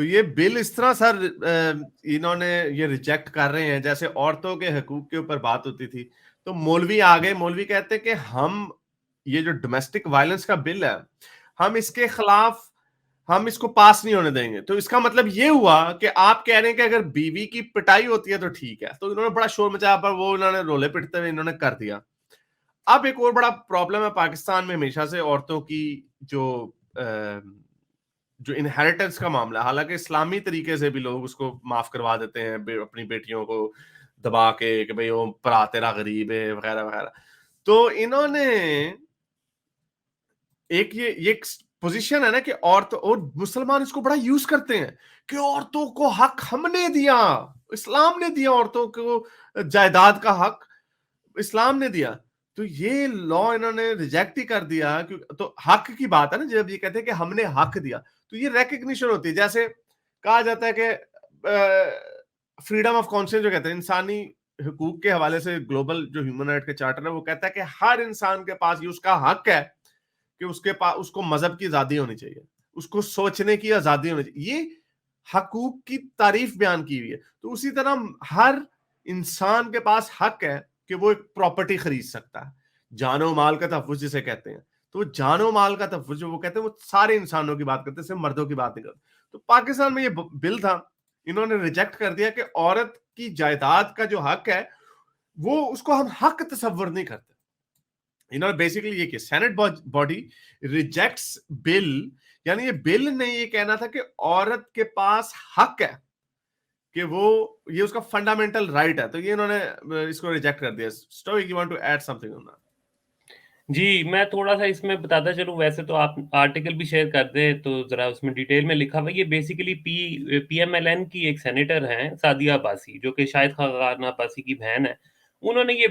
तो ये बिल इस तरह सर इन्होंने ये रिजेक्ट कर रहे हैं, जैसे औरतों के हकूक के ऊपर बात होती थी तो मौलवी आ गए, मौलवी कहते हैं कि हम ये जो डोमेस्टिक वायलेंस का बिल है हम इसके खिलाफ हम इसको पास नहीं होने देंगे। तो इसका मतलब ये हुआ कि आप कह रहे हैं कि अगर बीवी की पिटाई होती है तो ठीक है। तो इन्होंने बड़ा शोर मचाया, पर वो इन्होंने रोले पिटते हुए इन्होंने कर दिया। अब एक और बड़ा प्रॉब्लम है पाकिस्तान में हमेशा से औरतों की जो जो इनहेरिटेंस का मामला है। हालांकि इस्लामी तरीके से भी लोग उसको माफ करवा देते हैं अपनी बेटियों को दबा के कि भाई वो भरा तेरा गरीब है वगैरह वगैरह। तो इन्होंने ये पोजीशन है ना कि औरत और मुसलमान इसको बड़ा यूज करते हैं कि औरतों को हक हमने दिया, इस्लाम ने दिया औरतों को जायदाद का हक, इस्लाम ने दिया। तो ये लॉ इन्होंने रिजेक्ट ही कर दिया। तो हक की बात है ना, जब ये कहते हैं कि हमने हक दिया तो ये रिकग्निशन होती है। जैसे कहा जाता है कि फ्रीडम ऑफ कॉन्शियस जो कहते हैं इंसानी हुकूक के हवाले से, ग्लोबल जो ह्यूमन राइट के चार्टर है वो कहता है कि हर इंसान के पास ये उसका हक है कि उसके पास उसको मजहब की आजादी होनी चाहिए, उसको सोचने की आजादी होनी चाहिए। ये हकूक की तारीफ बयान की हुई है। तो उसी तरह हर इंसान के पास हक है कि वो एक प्रॉपर्टी खरीद सकता है। जानो माल का तहफ़्फ़ुज़ जिसे कहते हैं, तो जानो माल का तहफ़्फ़ुज़ जो वो कहते हैं वो सारे इंसानों की बात करते हैं, सिर्फ मर्दों की बात नहीं करते। तो पाकिस्तान में ये बिल था, इन्होंने रिजेक्ट कर दिया कि औरत की जायदाद का जो हक है वो उसको हम हक तस्वर नहीं करते। इन्होंने बेसिकली ये किया, सेनेट बॉडी रिजेक्ट्स बिल, यानी ये बिल ने ये कहना था कि औरत के पास हक है कि वो ये उसका फंडामेंटल राइट है। तो ये इन्होंने इसको रिजेक्ट कर दिया। Stoic, you want to add something on that? जी, मैं थोड़ा-सा इसमें बताता चलूँ। वैसे तो आप आर्टिकल भी शेयर कर दें तो ज़रा उसमें डिटेल में लिखा हुआ है। ये बेसिकली पीएमएलएन की एक सेनेटर हैं, सादिया अब्बासी, जो कि शाहिद खान अब्बासी की बहन है। उन्होंने ये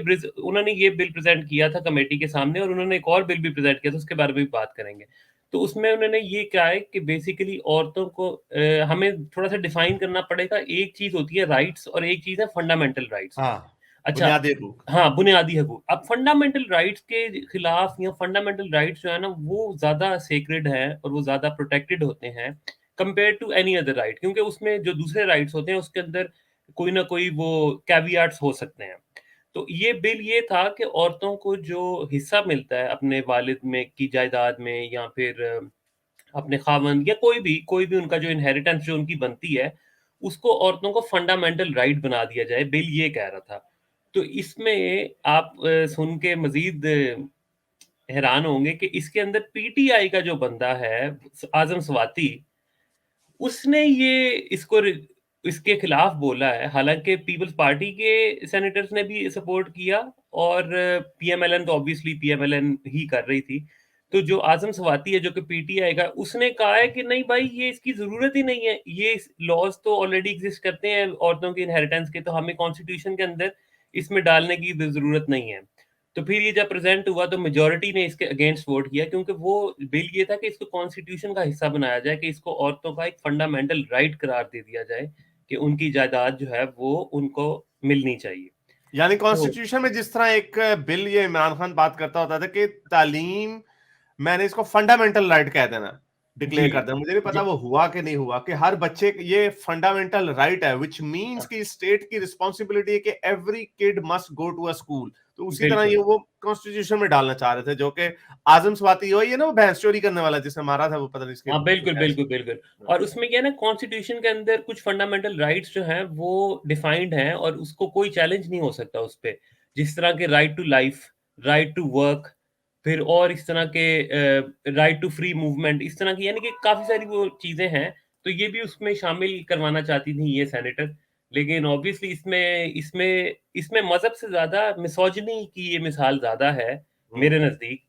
बिल प्रेज़ेंट किया था कमेटी के सामने, और उन्होंने एक और बिल भी प्रेज़ेंट किया था, उसके बारे में भी बात करेंगे। तो उसमें उन्होंने ये कहा है कि बेसिकली औरतों को हमें थोड़ा-सा डिफ़ाइन करना पड़ेगा। एक चीज़ होती है राइट्स और एक चीज़ है फंडामेंटल राइट्स। हाँ, अच्छा, बुनियादी हकूक। हाँ, बुनियादी हकूक। अब फंडामेंटल राइट्स के खिलाफ, या फंडामेंटल राइट्स जो है ना, वो ज़्यादा सेक्रेड हैं और वो ज़्यादा प्रोटेक्टेड होते हैं compare to any other right, क्योंकि उसमें जो दूसरे राइट्स होते हैं उसके अंदर कोई ना कोई वो कैवियाट्स हो सकते हैं। तो ये बिल ये था कि औरतों को जो हिस्सा मिलता है अपने वालिद में की जायदाद में, या फिर अपने खावंद, या कोई भी उनका जो इनहेरिटेंस जो उनकी बनती है, उसको औरतों को फंडामेंटल राइट बना दिया जाए, बिल ये कह रहा था। तो इसमें आप सुन के मज़ीद हैरान होंगे कि इसके अंदर पीटीआई का जो बंदा है, आज़म स्वाति, उसने ये इसके खिलाफ बोला है। हालाँकि पीपल्स पार्टी के सेनेटर्स ने भी सपोर्ट किया, और पीएमएलएन तो ऑब्वियसली पीएमएलएन ही कर रही थी। तो जो आज़म स्वाति है, जो कि पीटीआई का, उसने कहा है कि नहीं भाई, ये इसकी ज़रूरत ही नहीं है। ये लॉज़ तो ऑलरेडी एग्ज़िस्ट करते हैं औरतों की इनहेरिटेंस के, तो हमें कॉन्स्टिट्यूशन के अंदर इसमें डालने की ज़रूरत नहीं है। तो फिर ये जब प्रेज़ेंट हुआ तो मेजॉरिटी ने इसके अगेंस्ट वोट किया, क्योंकि वो बिल ये था कि इसको कॉन्स्टिट्यूशन का हिस्सा बनाया जाए, कि इसको औरतों का एक फंडामेंटल राइट करार दे दिया जाए कि उनकी जायदाद जो है वो उनको मिलनी चाहिए। यानी तो कॉन्स्टिट्यूशन में जिस तरह एक बिल ये इमरान खान बात करता होता था कि तालीम, मैंने इसको फंडामेंटल राइट कह देना, जी, डिक्लेयर कर देना। मुझे नहीं पता ज वो हुआ कि नहीं हुआ कि हर बच्चे ये फंडामेंटल राइट है, व्हिच मींस कि स्टेट की रिस्पांसिबिलिटी है कि every kid must go to a school. तो उसी तरह ये बिल्कुल। वो कॉन्स्टिट्यूशन में डालना चाह रहे थे, जो कि आजम स्वाति हो, ये ना वो भैंस चोरी करने वाला जिसने मारा था, वो पता नहीं इसके हाँ, बिल्कुल, क्या बिल्कुल, बिल्कुल। और उसमें क्या है ना, कॉन्स्टिट्यूशन के अंदर कुछ फंडामेंटल राइट्स जो हैं वो डिफाइंड हैं, और उसको कोई चैलेंज नहीं हो सकता उसपे। जिस तरह के right to life, right to work, फिर और इस तरह के राइट टू फ्री मूवमेंट, इस तरह की, यानी कि काफ़ी सारी वो चीज़ें हैं। तो ये भी उसमें शामिल करवाना चाहती थी ये सेनेटर। लेकिन ऑब्वियसली इसमें इसमें इसमें मज़हब से ज़्यादा मिसोजिनी की ये मिसाल ज़्यादा है मेरे हम्म। नज़दीक,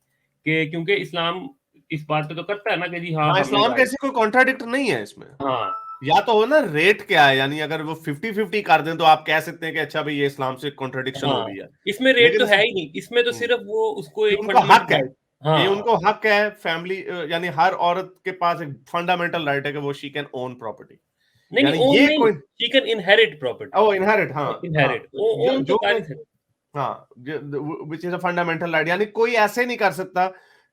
कि क्योंकि इस्लाम इस बात पे तो करता है ना कि जी हाँ, हाँ, हमने इस्लाम राइट। कैसे कोई कॉन्ट्राडिक्ट नहीं है इसमें। हाँ, या तो हो ना रेट क्या है, यानी अगर वो 50-50 कर दें तो आप कह सकते हैं कि अच्छा भाई ये इस्लाम से कॉन्ट्रडिक्शन हो हाँ, रही है। इसमें रेट लेकिन तो है ही नहीं, इसमें तो हम्म, सिर्फ़ वो उसको ये एक उनको हक फंडामेंटल है, राइट। ये हाँ, उनको हक है फैमिली, यानी हर औरत के पास एक फंडामेंटल राइट है कि वो शी कैन ओन प्रॉपर्टी। नहीं, नहीं, यानी ओन ये नहीं, कोई शी कैन इनहेरिट प्रॉपर्टी। ओ इनहेरिट, हाँ हाँ, इनहेरिट, ओ ओन तो जो कर कि ही सकते। हाँ, which is a fundamental right, यानी कोई ऐसे नहीं कर सकता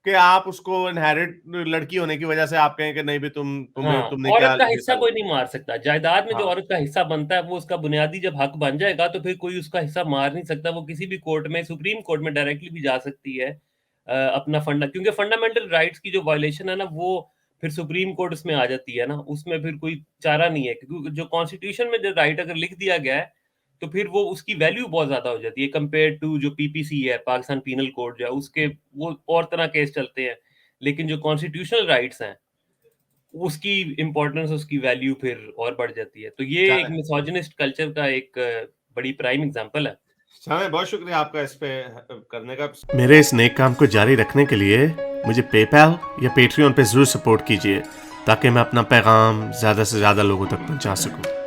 कि आप उसको इनहेरिट लड़की होने की वजह से आप कहें कि नहीं भी हाँ, तुमने क्या औरत का हिस्सा हिस्सा कोई नहीं मार सकता। जायदाद में जो हाँ औरत का हिस्सा बनता है, वो उसका बुनियादी जब हक बन जाएगा, तो फिर कोई उसका हिस्सा मार नहीं सकता। वो किसी भी कोर्ट में, सुप्रीम कोर्ट में डायरेक्टली भी जा सकती है। अपना क्योंकि फंडामेंटल राइट्स की जो वायलेशन है ना, वो फिर सुप्रीम कोर्ट उसमें आ जाती है ना, उसमें फिर कोई चारा नहीं है। क्योंकि जो कॉन्स्टिट्यूशन में जो राइट अगर लिख दिया गया है, तो फिर वो उसकी वैल्यू बहुत ज़्यादा हो जाती है कंपेयर टू जो पीपीसी है, पाकिस्तान पीनल कोड जो है, उसके वो और तरह केस चलते हैं। लेकिन जो कॉन्स्टिट्यूशनल राइट्स हैं, उसकी इम्पोर्टेंस, उसकी वैल्यू फिर और बढ़ जाती है। तो ये एक जाने मिसोजिनिस्ट कल्चर का एक बड़ी प्राइम एग्जांपल है। समय बहुत शुक्रिया आपका इस पे करने का। मेरे इस नेक काम को जारी रखने के लिए मुझे पेपैल या पेट्रियन पे जरूर सपोर्ट कीजिए ताकि मैं अपना पैगाम ज्यादा से ज्यादा लोगों तक पहुंचा सकूं।